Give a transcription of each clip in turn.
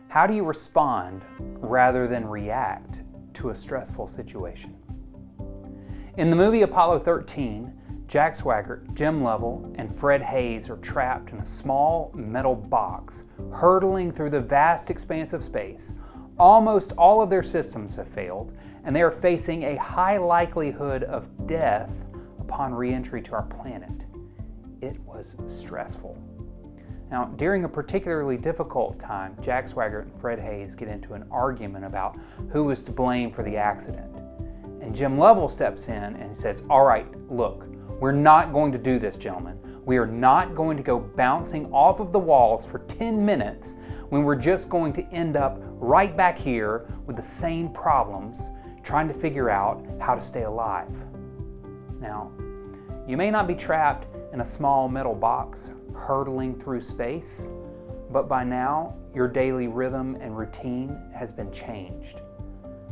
How do you respond rather than react to a stressful situation? In the movie Apollo 13, Jack Swigert, Jim Lovell, and Fred Haise are trapped in a small metal box, hurtling through the vast expanse of space. Almost all of their systems have failed, and they are facing a high likelihood of death upon re-entry to our planet. It was stressful. Now, during a particularly difficult time, Jack Swigert and Fred Haise get into an argument about who was to blame for the accident. And Jim Lovell steps in and says, "All right, look, we're not going to do this, gentlemen. We are not going to go bouncing off of the walls for 10 minutes when we're just going to end up right back here with the same problems, trying to figure out how to stay alive." Now, you may not be trapped in a small metal box hurtling through space, but by now your daily rhythm and routine has been changed.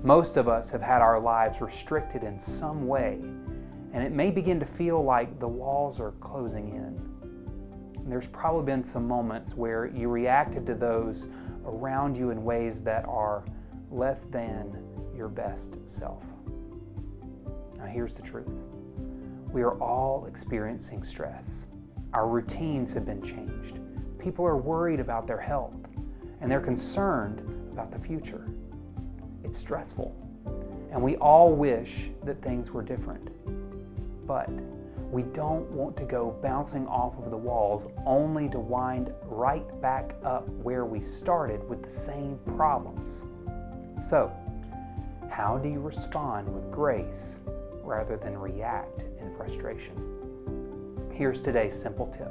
Most of us have had our lives restricted in some way, and it may begin to feel like the walls are closing in. And there's probably been some moments where you reacted to those around you in ways that are less than your best self. Now here's the truth. We are all experiencing stress. Our routines have been changed. People are worried about their health, and they're concerned about the future. It's stressful, and we all wish that things were different. But we don't want to go bouncing off of the walls only to wind right back up where we started with the same problems. So, how do you respond with grace rather than react in frustration? Here's today's simple tip.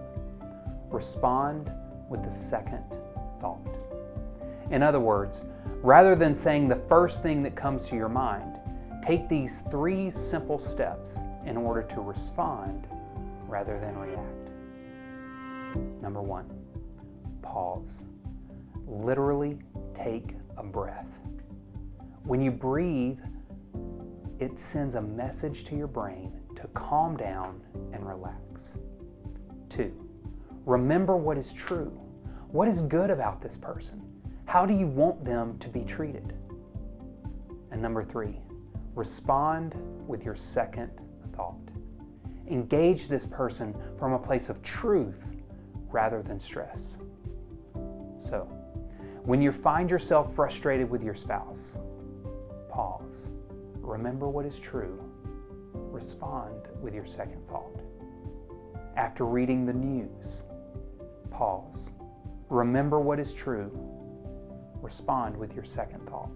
Respond with the second thought. In other words, rather than saying the first thing that comes to your mind, take these 3 simple steps in order to respond rather than react. Number 1, pause. Literally take a breath. When you breathe, it sends a message to your brain to calm down and relax. 2, remember what is true. What is good about this person? How do you want them to be treated? And number 3, respond with your second thought. Engage this person from a place of truth rather than stress. So, when you find yourself frustrated with your spouse, pause. Remember what is true. Respond with your second thought. After reading the news, pause. Remember what is true. Respond with your second thought.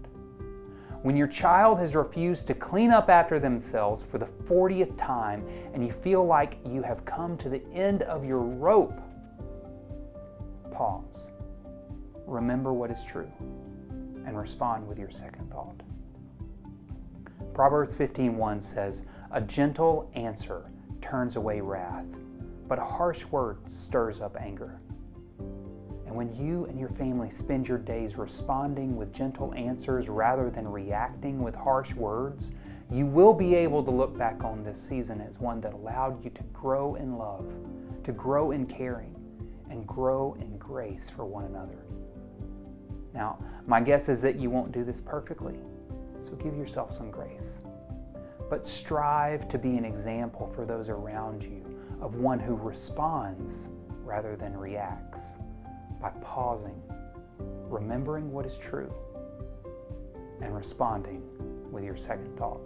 When your child has refused to clean up after themselves for the 40th time and you feel like you have come to the end of your rope, pause. Remember what is true and respond with your second thought. Proverbs 15:1 says, "A gentle answer turns away wrath, but a harsh word stirs up anger." And when you and your family spend your days responding with gentle answers rather than reacting with harsh words, you will be able to look back on this season as one that allowed you to grow in love, to grow in caring, and grow in grace for one another. Now, my guess is that you won't do this perfectly, so give yourself some grace. But strive to be an example for those around you of one who responds rather than reacts by pausing, remembering what is true, and responding with your second thought.